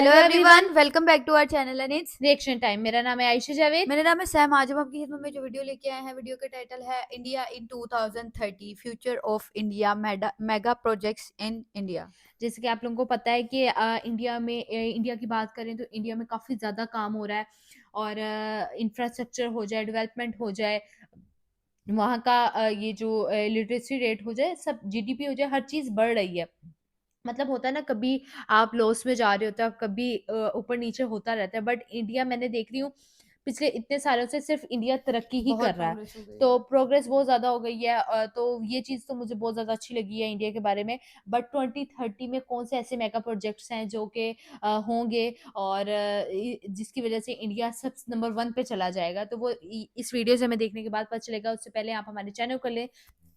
Hello everyone, welcome back to our channel and it's reaction time. मेरा नाम है आयशा जावेद। मेरा नाम है सैम। आज हम आपकी खिदमत में जो वीडियो लेके आए हैं, वीडियो का टाइटल है India in 2030 future of India mega projects in India. जैसे कि आप लोगों को पता है कि इंडिया की बात करें तो इंडिया में काफ़ी ज़्यादा काम हो रहा है और इंफ्रास्ट्रक्चर हो जाए, डेवलपमेंट हो जाए, वहाँ का ये जो लिटरेसी रेट हो जाए, सब जीडीपी हो जाए, हर चीज़ बढ़ रही है। मतलब होता है ना, कभी आप लॉस में जा रहे होते हो, कभी ऊपर नीचे होता रहता है, बट इंडिया मैंने देख रही हूँ पिछले इतने सालों से सिर्फ इंडिया तरक्की ही कर रहा है। प्रोग्रेस हो गई तो है। प्रोग्रेस बहुत ज़्यादा हो गई है। तो ये चीज़ तो मुझे बहुत ज़्यादा अच्छी लगी है इंडिया के बारे में। बट 2030 में कौन से ऐसे मेगा प्रोजेक्ट्स हैं जो कि होंगे और जिसकी वजह से इंडिया सब नंबर 1 पे चला जाएगा, तो वो इस वीडियो से हमें देखने के बाद पता चलेगा। उससे पहले आप हमारे चैनल को लें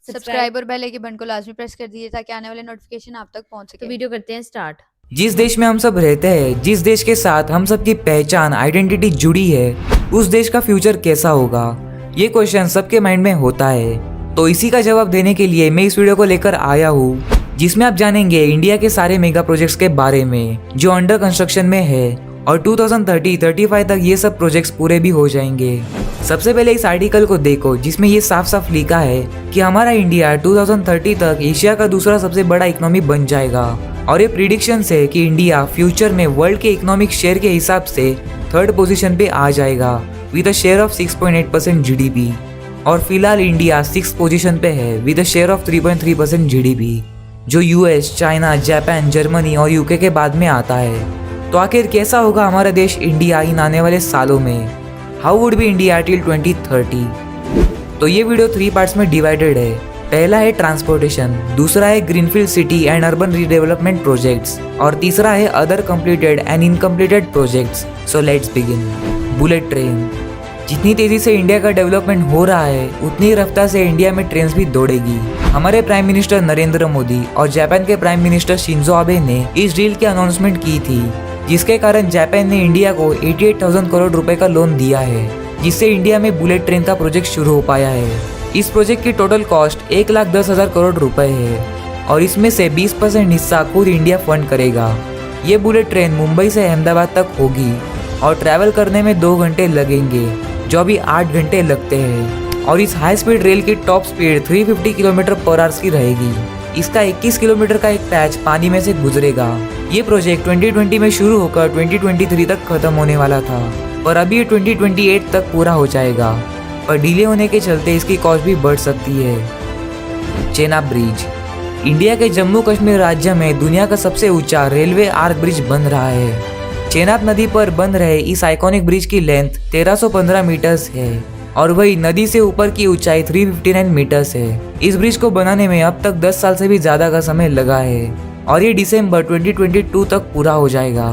सब्सक्राइब और बेल आइकन बटन को लाजमी प्रेस कर दीजिए ताकि आने वाले नोटिफिकेशन आप तक पहुंच तो सके। वीडियो करते हैं स्टार्ट। जिस देश में हम सब रहते हैं, जिस देश के साथ हम सब की पहचान आइडेंटिटी जुड़ी है, उस देश का फ्यूचर कैसा होगा, ये क्वेश्चन सबके माइंड में होता है। तो इसी का जवाब देने के लिए मैं इस वीडियो को लेकर आया हूँ, जिसमें आप जानेंगे इंडिया के सारे मेगा प्रोजेक्ट्स के बारे में जो अंडर कंस्ट्रक्शन में है और 2030-35 तक ये सब प्रोजेक्ट्स पूरे भी हो जाएंगे। सबसे पहले इस आर्टिकल को देखो, जिसमें ये साफ साफ लिखा है कि हमारा इंडिया 2030 तक एशिया का दूसरा सबसे बड़ा इकोनॉमी बन जाएगा और ये प्रिडिक्शंस है कि इंडिया फ्यूचर में वर्ल्ड के इकोनॉमिक शेयर के हिसाब से 3rd पोजीशन पे आ जाएगा with a share of 6.8% GDP. और फिलहाल इंडिया 6th पोजीशन पे है with a share of 3.3% GDP, जो यूएस, चाइना, जापान, जर्मनी और यूके के बाद में आता है। तो आखिर कैसा होगा हमारा देश इंडिया इन आने वाले सालों में? How would be India till 2030? तो ये वीडियो 3 पार्ट्स में डिवाइडेड है। पहला है ट्रांसपोर्टेशन, दूसरा है greenfield city and urban redevelopment projects और तीसरा है other completed and incompleted projects. So let's begin. Bullet train. जितनी तेजी से इंडिया का डेवलपमेंट हो रहा है, उतनी रफ्तार से इंडिया में ट्रेन भी दौड़ेगी। हमारे प्राइम मिनिस्टर नरेंद्र मोदी और जापान के प्राइम मिनिस्टर शिंजो आबे ने इस डील की अनाउंसमेंट की थी, जिसके कारण जापान ने इंडिया को 88,000 करोड़ रुपए का लोन दिया है, जिससे इंडिया में बुलेट ट्रेन का प्रोजेक्ट शुरू हो पाया है। इस प्रोजेक्ट की टोटल कॉस्ट 1,10,000 करोड़ रुपए है और इसमें से 20% हिस्सा खुद इंडिया फंड करेगा। ये बुलेट ट्रेन मुंबई से अहमदाबाद तक होगी और ट्रैवल करने में 2 घंटे लगेंगे, जो अभी 8 घंटे लगते हैं। और इस हाई स्पीड रेल की top speed 350 kilometre per hour की रहेगी। इसका 21 किलोमीटर का एक पैच पानी में से गुजरेगा। ये प्रोजेक्ट 2020 में शुरू होकर 2023 तक खत्म होने वाला था, पर अभी ये 2028 तक पूरा हो जाएगा। पर डिले होने के चलते इसकी कॉस्ट भी बढ़ सकती है। चेनाब ब्रिज। इंडिया के जम्मू कश्मीर राज्य में दुनिया का सबसे ऊंचा रेलवे आर्क ब्रिज बन रहा है। चेनाब नदी पर बन रहे इस आइकॉनिक ब्रिज की लेंथ 1315 मीटर्स है और वही नदी से ऊपर की ऊंचाई 359 मीटर्स है। इस ब्रिज को बनाने में अब तक 10 साल से भी ज्यादा का समय लगा है और ये दिसंबर 2022 तक पूरा हो जाएगा।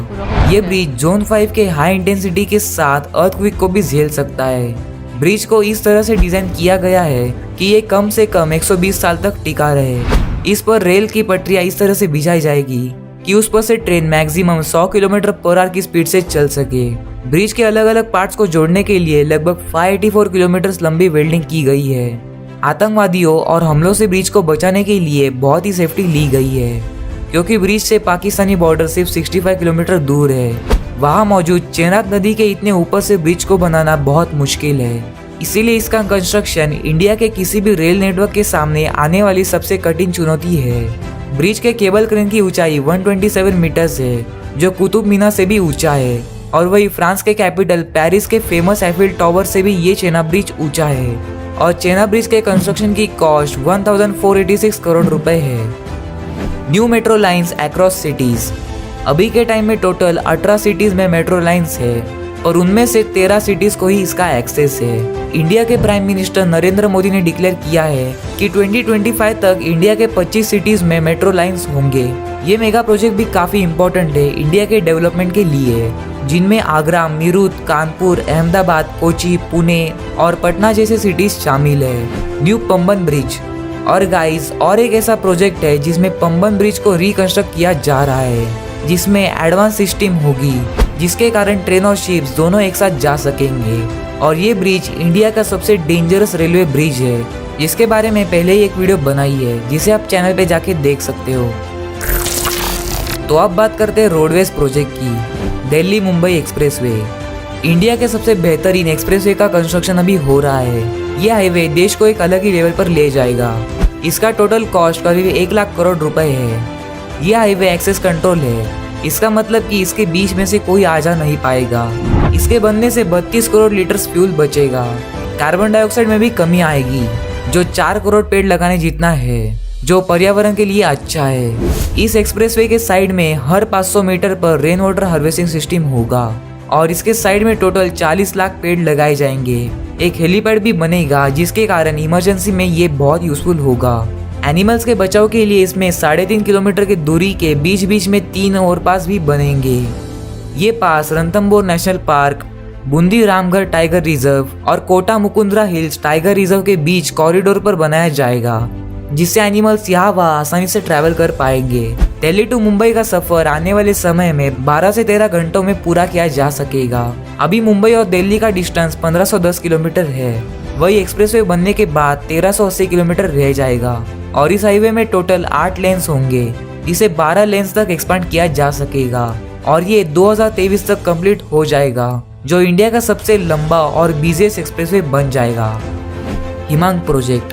ये ब्रिज जोन 5 के हाई इंटेंसिटी के साथ अर्थक्वेक को भी झेल सकता है। ब्रिज को इस तरह से डिजाइन किया गया है कि ये कम से कम 120 साल तक टिका रहे। इस पर रेल की पटरियां इस तरह से बिछाई जाएगी कि उस पर से train maximum 100 kilometre per hour की स्पीड से चल सके। ब्रिज के अलग अलग पार्ट्स को जोड़ने के लिए लगभग 584 किलोमीटर लंबी वेल्डिंग की गई है। आतंकवादियों और हमलों से ब्रिज को बचाने के लिए बहुत ही सेफ्टी ली गई है, क्योंकि ब्रिज से पाकिस्तानी बॉर्डर सिर्फ 65 किलोमीटर दूर है। वहाँ मौजूद चेनाब नदी के इतने ऊपर से ब्रिज को बनाना बहुत मुश्किल है, इसीलिए इसका कंस्ट्रक्शन इंडिया के किसी भी रेल नेटवर्क के सामने आने वाली सबसे कठिन चुनौती है। ब्रिज के केबल क्रेन की ऊंचाई 127 मीटर्स है, जो कुतुब मीनार से भी ऊंचा है और वही फ्रांस के कैपिटल पेरिस के फेमस एफिल टावर से भी ये चेनाब ब्रिज ऊंचा है। और चेनाब ब्रिज के कंस्ट्रक्शन की कॉस्ट 1486 करोड़ रुपए है। New metro lines across cities. अभी के टाइम में टोटल 18 सिटीज में मेट्रो लाइंस है और उनमें से 13 सिटीज को ही इसका एक्सेस है। इंडिया के प्राइम मिनिस्टर नरेंद्र मोदी ने डिक्लेयर किया है कि 2025 तक इंडिया के 25 सिटीज में मेट्रो लाइंस होंगे। ये मेगा प्रोजेक्ट भी काफी इम्पोर्टेंट है इंडिया के डेवलपमेंट के लिए, जिनमें आगरा, मीरठ, कानपुर, अहमदाबाद, कोची, पुणे और पटना जैसे सिटीज शामिल है। New Pamban bridge. और गाइस, और एक ऐसा प्रोजेक्ट है जिसमें पंबन ब्रिज को रिकंस्ट्रक्ट किया जा रहा है, जिसमें एडवांस सिस्टम होगी, जिसके कारण ट्रेन और शिप्स दोनों एक साथ जा सकेंगे। और ये ब्रिज इंडिया का सबसे डेंजरस रेलवे ब्रिज है, जिसके बारे में पहले ही एक वीडियो बनाई है, जिसे आप चैनल पे जाके देख सकते हो। तो अब बात करते हैं रोडवेज प्रोजेक्ट की। दिल्ली मुंबई एक्सप्रेसवे इंडिया के सबसे बेहतरीन एक्सप्रेसवे का कंस्ट्रक्शन अभी हो रहा है। यह हाईवे देश को एक अलग ही लेवल पर ले जाएगा। इसका टोटल कॉस्ट करीब 1 लाख करोड़ रुपए है। यह हाईवे एक्सेस कंट्रोल है। इसका मतलब कि इसके बीच में से कोई आ जा नहीं पाएगा। इसके बनने से 32 करोड़ लीटर फ्यूल बचेगा। कार्बन डाइऑक्साइड में भी कमी आएगी, जो 4 करोड़ पेड़ लगाने जितना है, जो पर्यावरण के लिए अच्छा है। इस एक्सप्रेसवे के साइड में हर 500 मीटर पर रेन वाटर हार्वेस्टिंग सिस्टम होगा और इसके साइड में टोटल 40 लाख पेड़ लगाए जाएंगे। एक हेलीपैड भी बनेगा, जिसके कारण इमरजेंसी में ये बहुत यूजफुल होगा। एनिमल्स के बचाव के लिए इसमें 3.5 किलोमीटर की दूरी के बीच बीच में 3 और पास भी बनेंगे। ये पास Ranthambore National Park, Bundi Ramgarh Tiger Reserve और Kota Mukundra Hills Tiger Reserve के बीच कॉरिडोर पर बनाया जाएगा, जिससे एनिमल्स यहाँ वहाँ आसानी से ट्रैवल कर पाएंगे। दिल्ली टू मुंबई का सफर आने वाले समय में 12 से 13 घंटों में पूरा किया जा सकेगा। अभी मुंबई और दिल्ली का डिस्टेंस 1510 किलोमीटर है। वही एक्सप्रेसवे बनने के बाद 1380 किलोमीटर रह जाएगा और इस हाईवे में टोटल 8 लेन्स होंगे, जिसे 12 लेन्स तक एक्सपांड किया जा सकेगा और ये 2023 तक कंप्लीट हो जाएगा, जो इंडिया का सबसे लंबा और बिजिएस्ट एक्सप्रेसवे बन जाएगा। हिमांग प्रोजेक्ट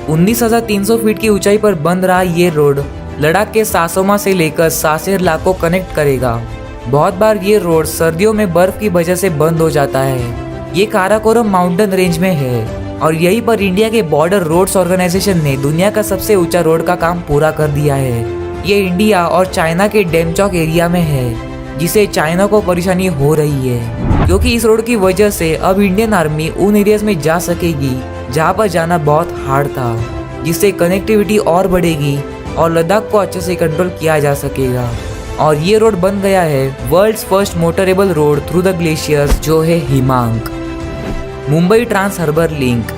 19,300 फीट की ऊंचाई पर बन रहा ये रोड लद्दाख के सासोमा से लेकर सासेर ला को कनेक्ट करेगा। बहुत बार ये रोड सर्दियों में बर्फ की वजह से बंद हो जाता है। ये काराकोरम माउंटेन रेंज में है और यहीं पर इंडिया के बॉर्डर रोड्स ऑर्गेनाइजेशन ने दुनिया का सबसे ऊंचा रोड का काम पूरा कर दिया है। ये इंडिया और चाइना के डेमचौक एरिया में है, जिसे चाइना को परेशानी हो रही है, क्योंकि इस रोड की वजह से अब इंडियन आर्मी उन एरियाज में जा सकेगी जहाँ पर जाना बहुत हार्ड था, जिससे कनेक्टिविटी और बढ़ेगी और लद्दाख को अच्छे से कंट्रोल किया जा सकेगा। और ये रोड बन गया है world's first motorable road through the glaciers, जो है Himank. Mumbai trans harbour link,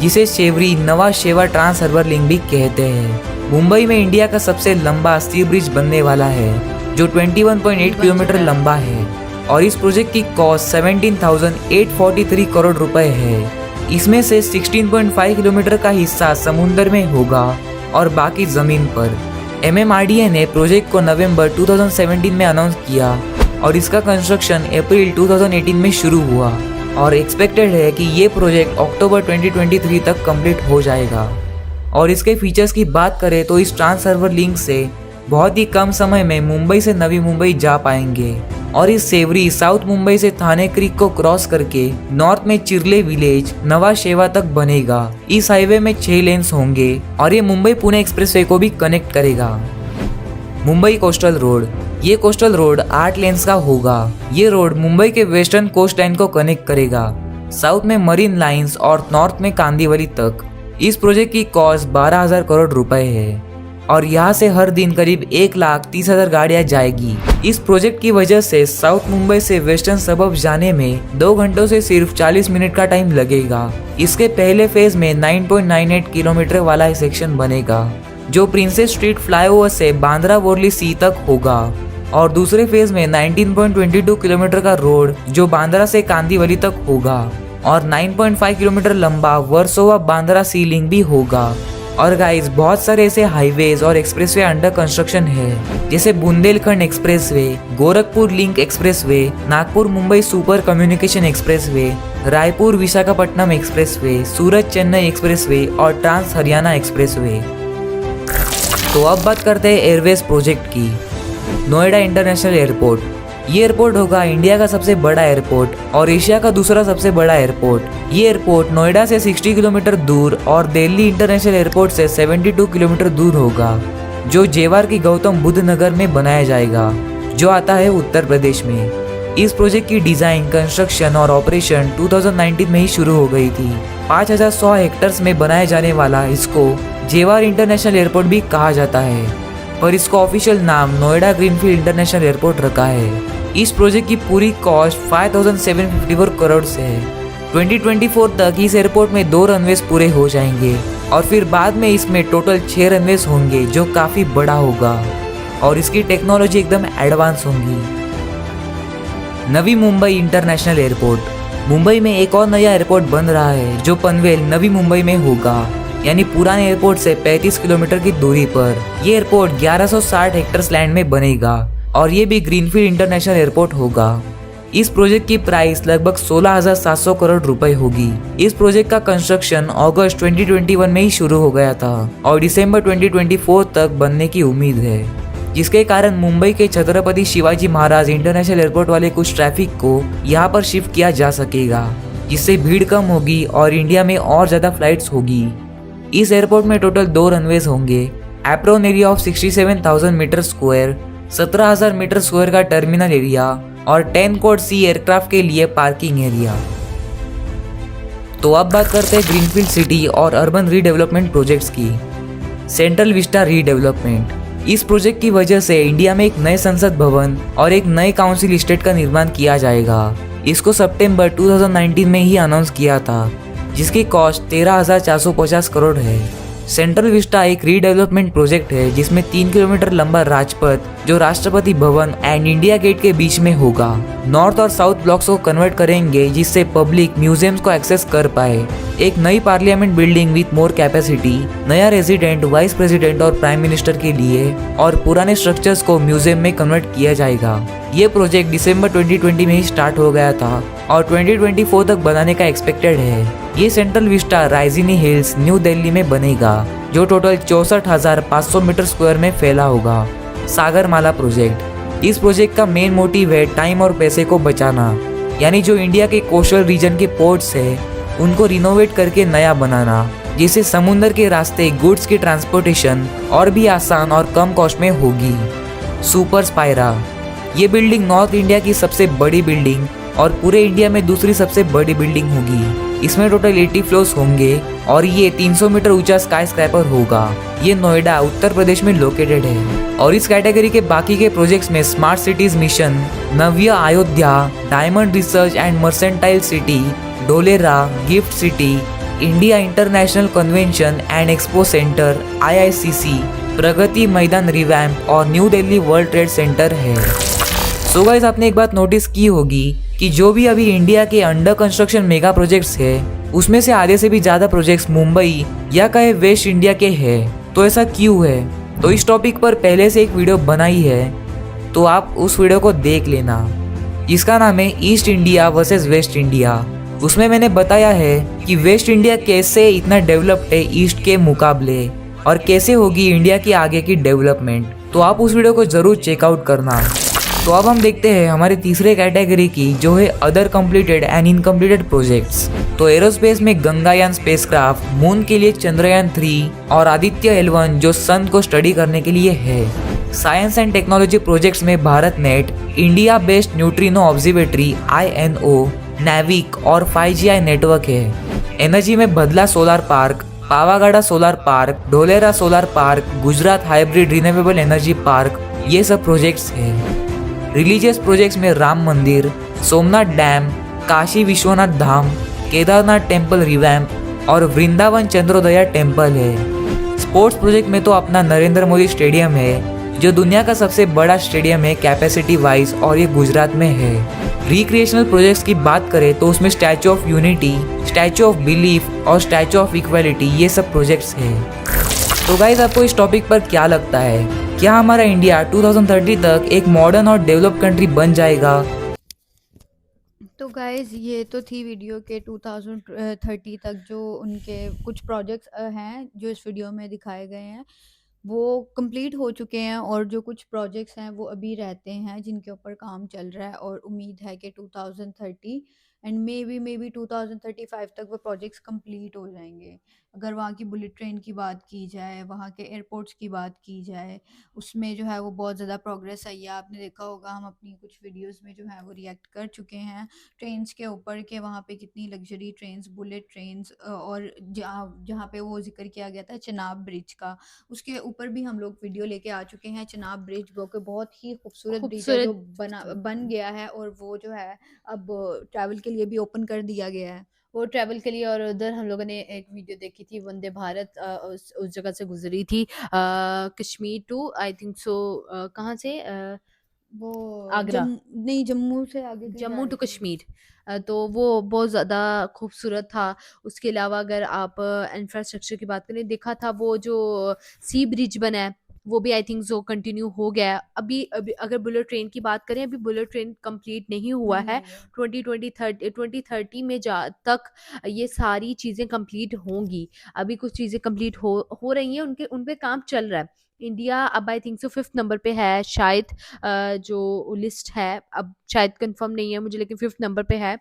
जिसे Sewri Nhava Sheva trans harbour link भी कहते हैं, मुंबई में इंडिया का सबसे लंबा सी ब्रिज बनने वाला है, जो 21.8 किलोमीटर लंबा है और इस प्रोजेक्ट की कॉस्ट 17,843 करोड़ रुपए है। इसमें से 16.5 किलोमीटर का हिस्सा समुद्र में होगा और बाकी जमीन पर। MMRDA ने प्रोजेक्ट को नवंबर 2017 में अनाउंस किया और इसका कंस्ट्रक्शन अप्रैल 2018 में शुरू हुआ और एक्सपेक्टेड है कि ये प्रोजेक्ट अक्टूबर 2023 तक कंप्लीट हो जाएगा। और इसके फीचर्स की बात करें तो इस ट्रांस हार्बर लिंक से बहुत ही कम समय में मुंबई से नवी मुंबई जा पाएंगे और इस सेवरी साउथ मुंबई से थाने क्रीक को क्रॉस करके नॉर्थ में चिरले विलेज नवा शेवा तक बनेगा। इस हाईवे में 6 लेन्स होंगे और ये मुंबई पुणे एक्सप्रेसवे को भी कनेक्ट करेगा। मुंबई कोस्टल रोड, ये कोस्टल रोड 8 लेन्स का होगा। ये रोड मुंबई के वेस्टर्न कोस्ट लाइन को कनेक्ट करेगा, साउथ में मरीन लाइंस और नॉर्थ में कांदीवली तक। इस प्रोजेक्ट की कॉस्ट 12,000 करोड़ रुपए है और यहाँ से हर दिन करीब 1,30,000 गाड़ियाँ जाएगी। इस प्रोजेक्ट की वजह से साउथ मुंबई से वेस्टर्न सबब जाने में 2 घंटों से सिर्फ 40 मिनट का टाइम लगेगा। इसके पहले फेज में 9.98 किलोमीटर वाला सेक्शन बनेगा, जो प्रिंसेस स्ट्रीट फ्लाईओवर से बांद्रा वोरली सी तक होगा और दूसरे फेज में 19.22 किलोमीटर का रोड जो बांद्रा से कांदीवली तक होगा और 9.5 किलोमीटर लंबा वर्सोवा बांद्रा सी लिंक भी होगा। और गाइस, बहुत सारे ऐसे हाईवेज और एक्सप्रेसवे अंडर कंस्ट्रक्शन है, जैसे Bundelkhand expressway, Gorakhpur link expressway, Nagpur Mumbai super communication expressway, Raipur Visakhapatnam expressway, Surat Chennai expressway और ट्रांस हरियाणा एक्सप्रेसवे। तो अब बात करते हैं एयरवेज प्रोजेक्ट की। नोएडा इंटरनेशनल एयरपोर्ट, ये एयरपोर्ट होगा इंडिया का सबसे बड़ा एयरपोर्ट और एशिया का दूसरा सबसे बड़ा एयरपोर्ट। ये एयरपोर्ट नोएडा से 60 किलोमीटर दूर और दिल्ली इंटरनेशनल एयरपोर्ट से 72 किलोमीटर दूर होगा, जो जेवार की गौतम बुद्ध नगर में बनाया जाएगा, जो आता है उत्तर प्रदेश में। इस प्रोजेक्ट की डिजाइन, कंस्ट्रक्शन और ऑपरेशन 2019 में ही शुरू हो गई थी। 5,100 हेक्टर्स में बनाए जाने वाला इसको जेवार इंटरनेशनल एयरपोर्ट भी कहा जाता है, पर इसको ऑफिशियल नाम नोएडा ग्रीनफील्ड इंटरनेशनल एयरपोर्ट रखा है। इस प्रोजेक्ट की पूरी कॉस्ट 5,754 करोड़ से है। 2024 तक इस एयरपोर्ट में 2 रनवेज पूरे हो जाएंगे और फिर बाद में इसमें टोटल 6 रनवेज होंगे, जो काफ़ी बड़ा होगा और इसकी टेक्नोलॉजी एकदम एडवांस होंगी। नवी मुंबई इंटरनेशनल एयरपोर्ट, मुंबई में एक और नया एयरपोर्ट बन रहा है, जो पनवेल नवी मुंबई में होगा, यानी पुराने एयरपोर्ट से 35 किलोमीटर की दूरी पर। यह एयरपोर्ट 1160 हेक्टर्स लैंड में बनेगा और ये भी ग्रीनफील्ड इंटरनेशनल एयरपोर्ट होगा। इस प्रोजेक्ट की प्राइस लगभग 16,700 करोड़ रुपए होगी। इस प्रोजेक्ट का कंस्ट्रक्शन अगस्त 2021 में ही शुरू हो गया था और दिसंबर 2024 तक बनने की उम्मीद है, जिसके कारण मुंबई के छत्रपति शिवाजी महाराज इंटरनेशनल एयरपोर्ट वाले कुछ ट्रैफिक को यहाँ पर शिफ्ट किया जा सकेगा, जिससे भीड़ कम होगी और इंडिया में और ज़्यादा फ्लाइट्स होगी। इस एयरपोर्ट में टोटल 2 रनवेज होंगे। Apron area of 67,000 metre square, 17,000 metre square का टर्मिनल एरिया और 10 कोड सी एयरक्राफ्ट के लिए पार्किंग एरिया। तो अब बात करते हैं ग्रीनफील्ड सिटी और अर्बन रीडेवलपमेंट प्रोजेक्ट्स की। Central Vista redevelopment. इस प्रोजेक्ट की वजह से इंडिया में एक नए संसद भवन और एक नए काउंसिल इस्टेट का निर्माण किया जाएगा। इसको सितंबर 2019 में ही अनाउंस किया था, जिसकी कॉस्ट 13,450 करोड़ है। सेंट्रल विस्टा एक रीडेवलपमेंट प्रोजेक्ट है जिसमें 3 किलोमीटर लंबा राजपथ जो Rashtrapati Bhavan and India gate के बीच में होगा, नॉर्थ और साउथ ब्लॉक्स को कन्वर्ट करेंगे जिससे पब्लिक म्यूजियम्स को एक्सेस कर पाए। एक नई parliament building with more capacity, नया रेजिडेंट, वाइस प्रेसिडेंट और प्राइम मिनिस्टर के लिए और पुराने स्ट्रक्चर्स को म्यूजियम में कन्वर्ट किया जाएगा। ये प्रोजेक्ट दिसंबर 2020 में ही स्टार्ट हो गया था और 2024 तक बनाने का एक्सपेक्टेड है। ये Central Vista Raisina Hills New Delhi में बनेगा, जो टोटल 64,500 मीटर स्क्वायर में फैला होगा। सागरमाला प्रोजेक्ट। इस प्रोजेक्ट का मेन मोटिव है टाइम और पैसे को बचाना, यानी जो इंडिया के कोस्टल रीजन के पोर्ट्स है उनको रिनोवेट करके नया बनाना, जिससे समुद्र के रास्ते गुड्स की ट्रांसपोर्टेशन और भी आसान और कम कॉस्ट में होगी। Super Spyra. ये बिल्डिंग नॉर्थ इंडिया की सबसे बड़ी बिल्डिंग और पूरे इंडिया में दूसरी सबसे बड़ी बिल्डिंग होगी। इसमें टोटल 80 फ्लोर्स होंगे और ये 300 मीटर ऊंचा स्काई स्क्रैपर होगा। ये नोएडा, उत्तर प्रदेश में लोकेटेड है। और इस कैटेगरी के बाकी के प्रोजेक्ट्स में smart cities mission, Navya Ayodhya, diamond research and mercantile city, Dholera, GIFT city, India International Convention and Expo Centre IICC, Pragati Maidan revamp और New Delhi World Trade Centre है। सो गाइस, आपने एक बात नोटिस की होगी कि जो भी अभी इंडिया के अंडर कंस्ट्रक्शन मेगा प्रोजेक्ट्स है उसमें से आधे से भी ज़्यादा प्रोजेक्ट्स मुंबई या कहे वेस्ट इंडिया के हैं। तो ऐसा क्यों है? तो इस टॉपिक पर पहले से एक वीडियो बनाई है, तो आप उस वीडियो को देख लेना, जिसका नाम है east India versus West India. उसमें मैंने बताया है कि वेस्ट इंडिया कैसे इतना डेवलप्ड है ईस्ट के मुकाबले और कैसे होगी इंडिया की आगे की डेवलपमेंट। तो आप उस वीडियो को ज़रूर चेकआउट करना। तो अब हम देखते हैं हमारे तीसरे कैटेगरी की, जो है other completed and incompleted projects. तो एरोस्पेस में गंगायान स्पेसक्राफ्ट, मून के लिए चंद्रयान 3 और आदित्य L1 जो सन को स्टडी करने के लिए है। साइंस एंड टेक्नोलॉजी प्रोजेक्ट्स में Bharat net, India based neutrino observatory INO, NavIC और 5GI नेटवर्क है। एनर्जी में बदला solar park, Pavagadh solar park, Dholera solar park, Gujarat hybrid renewable energy park, ये सब प्रोजेक्ट्स है। रिलीजियस प्रोजेक्ट्स में राम मंदिर, Somnath dam, Kashi Vishwanath Dham, Kedarnath temple revamp और वृंदावन चंद्रोदया टेम्पल है। स्पोर्ट्स प्रोजेक्ट में तो अपना नरेंद्र मोदी स्टेडियम है, जो दुनिया का सबसे बड़ा स्टेडियम है कैपेसिटी वाइज, और ये गुजरात में है। रिक्रिएशनल प्रोजेक्ट्स की बात करें तो उसमें statue of unity, statue of belief और स्टैचू ऑफ इक्वालिटी, ये सब प्रोजेक्ट्स हैं। तो गाइज, आपको इस टॉपिक पर क्या लगता है? क्या हमारा इंडिया 2030 तक एक मॉडर्न और डेवलप कंट्री बन जाएगा? तो गाइज, ये तो थी वीडियो के 2030 तक जो उनके कुछ प्रोजेक्ट्स हैं जो इस वीडियो में दिखाए गए हैं वो कंप्लीट हो चुके हैं, और जो कुछ प्रोजेक्ट्स हैं वो अभी रहते हैं जिनके ऊपर काम चल रहा है, और उम्मीद है कि 2030 एंड मे बी 2035 तक वो प्रोजेक्ट्स कंप्लीट हो जाएंगे। अगर वहाँ की बुलेट ट्रेन की बात की जाए, वहाँ के एयरपोर्ट्स की बात की जाए, उसमें जो है वो बहुत ज़्यादा प्रोग्रेस आई है। आपने देखा होगा, हम अपनी कुछ वीडियोस में जो है वो रिएक्ट कर चुके हैं ट्रेन्स के ऊपर के वहाँ पे कितनी लग्जरी ट्रेन्स, बुलेट ट्रेन्स, और जहाँ जहाँ पे वो जिक्र किया गया था चिनाब ब्रिज का, उसके ऊपर भी हम लोग वीडियो लेके आ चुके हैं। चिनाब ब्रिज जो कि बहुत ही खूबसूरत ब्रिज है, जो बन गया है, और वो जो है अब ट्रैवल के लिए भी ओपन कर दिया गया है। वो ट्रैवल के लिए। और उधर हम लोगों ने एक वीडियो देखी थी, वंदे भारत उस जगह से गुजरी थी, Kashmir too I think so, कहाँ से, वो आगरा, नहीं, जम्मू से आगे कहीं जम्मू जा टू रही थी। कश्मीर। तो वो बहुत ज़्यादा खूबसूरत था। उसके अलावा अगर आप इंफ्रास्ट्रक्चर की बात करें, देखा था वो जो सी ब्रिज बना है वो भी आई थिंक सो कंटिन्यू हो गया है। अभी अभी अगर बुलेट ट्रेन की बात करें, अभी बुलेट ट्रेन कंप्लीट नहीं हुआ नहीं है। हुई है। 2030 में जा तक ये सारी चीज़ें कंप्लीट होंगी। अभी कुछ चीज़ें कंप्लीट हो रही हैं, उन पे काम चल रहा है। इंडिया अब आई थिंक सो 5th नंबर पे है शायद, जो लिस्ट है, अब शायद कंफर्म नहीं है मुझे, लेकिन 5th नंबर पे है।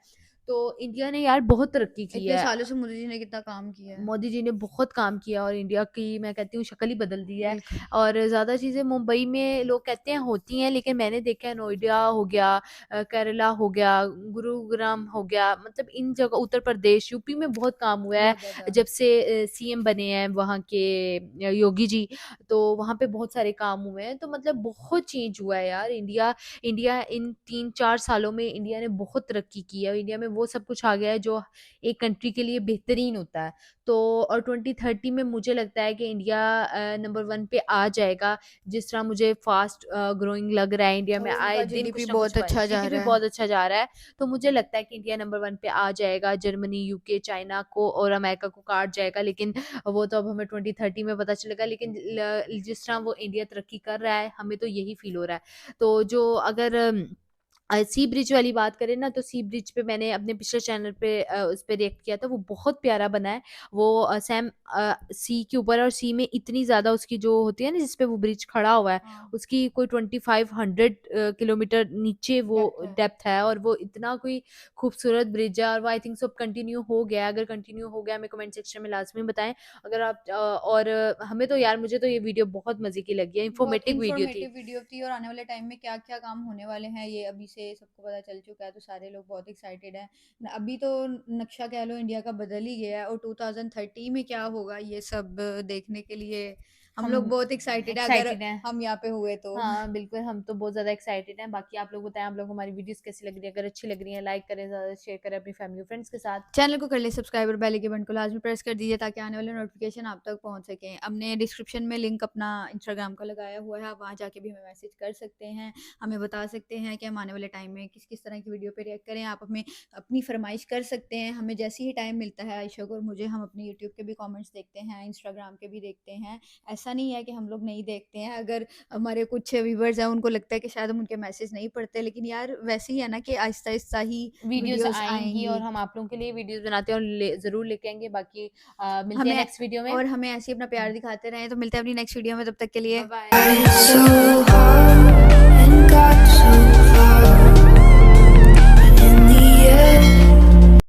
तो इंडिया ने यार बहुत तरक्की की इतने है। सालों से मोदी जी ने कितना काम किया है। मोदी जी ने बहुत काम किया और इंडिया की मैं कहती हूँ शक्ल ही बदल दी है। बिल्कुल। और ज़्यादा चीज़ें मुंबई में लोग कहते हैं होती हैं, लेकिन मैंने देखा है नोएडा हो गया, केरला हो गया, गुरुग्राम हो गया, मतलब इन जगह, उत्तर प्रदेश, यूपी में बहुत काम हुआ है। बहुत ज़्यादा। जब से सीएम बने हैं वहाँ के योगी जी, तो वहाँ पे बहुत सारे काम हुए हैं। तो मतलब बहुत चेंज हुआ है यार। इंडिया इंडिया इन 3-4 सालों में इंडिया ने बहुत तरक्की की है, और इंडिया में वो सब कुछ आ गया है जो एक कंट्री के लिए बेहतरीन होता है। तो और 2030 में मुझे लगता है कि इंडिया नंबर 1 पे आ जाएगा, जिस तरह मुझे फास्ट ग्रोइंग लग रहा है इंडिया और में, आए उनका दिन जीडीपी कुछ ना बहुत कुछ अच्छा जा जीडीपी रहा है। बहुत अच्छा जा रहा है। तो मुझे लगता है कि इंडिया नंबर 1 पे आ जाएगा, जर्मनी, यूके, चाइना को और अमेरिका को काट जाएगा। लेकिन वो तो अब हमें 2030 में पता चलेगा। लेकिन जिस तरह वो इंडिया तरक्की कर रहा है, हमें तो यही फील हो रहा है। तो जो अगर सी ब्रिज वाली बात करें ना, तो सी ब्रिज पे मैंने अपने पिछले चैनल पे उस पे रिएक्ट किया था। वो बहुत प्यारा बना है। वो सेम सी के ऊपर है, और सी में इतनी ज़्यादा उसकी जो होती है ना, जिस पे वो ब्रिज खड़ा हुआ है, हाँ। उसकी कोई 2500 किलोमीटर नीचे वो डेप्थ है। डेप्थ है, और वो इतना कोई खूबसूरत ब्रिज है। और वो आई थिंक सब कंटिन्यू हो गया है। अगर कंटिन्यू हो गया, हमें कमेंट सेक्शन में लाजमी बताएं। अगर आप और हमें तो यार, मुझे तो ये वीडियो बहुत मज़े की लगी है, बहुत इंफॉर्मेटिव वीडियो थी। इंफॉर्मेटिव वीडियो थी, और आने वाले टाइम में क्या क्या काम होने वाले हैं ये अभी से सबको पता चल चुका है, तो सारे लोग बहुत एक्साइटेड हैं। अभी तो नक्शा कह लो इंडिया का बदल ही गया है, और 2030 में क्या होगा ये सब देखने के लिए हम हम लोग बहुत एक्साइटेड है, अगर एक्साइटेड हैं। हम यहाँ पे हुए तो। हाँ, बिल्कुल, हम तो बहुत ज़्यादा एक्साइटेड हैं। बाकी आप लोग बताएँ, आप लोगों को हमारी वीडियोज़ कैसी लग रही है? अगर अच्छी लग रही है, लाइक करें, ज़्यादा शेयर करें अपनी फैमिली और फ्रेंड्स के साथ। चैनल को कर ले सब्सक्राइब और बेल के बटन को लाजमी प्रेस कर दीजिए, ताकि आने वाले नोटिफिकेशन आप तक पहुंच सकें। हमने डिस्क्रिप्शन में लिंक अपना इंस्टाग्राम का लगाया हुआ है, आप वहां जाके भी हमें मैसेज कर सकते हैं, हमें बता सकते हैं कि हम आने वाले टाइम में किस किस तरह की वीडियो पे रिएक्ट करें। आप हमें अपनी फरमाइश कर सकते हैं, हमें जैसे ही टाइम मिलता है आयशा को और मुझे, हम अपने यूट्यूब के भी कॉमेंट्स देखते हैं, इंस्टाग्राम के भी देखते हैं। ऐसा नहीं है कि हम लोग नहीं देखते हैं। अगर हमारे कुछ व्यूवर्स हैं उनको लगता है कि शायद हम उनके मैसेज नहीं पढ़ते, लेकिन यार वैसे ही है ना कि आहिस्ता आहिस्ता ही वीडियोज़ वीडियोस आएँगी, आएंगी। और हम आप लोगों के लिए वीडियोज़ बनाते हैं, और ज़रूर लेके आएँगे। बाकी मिलते हैं हमें नेक्स्ट वीडियो में। और हमें ऐसे ही अपना प्यार दिखाते रहें, तो मिलते हैं अपनी नेक्स्ट वीडियो में, तब तक के लिए bye bye. Bye. So hard and got so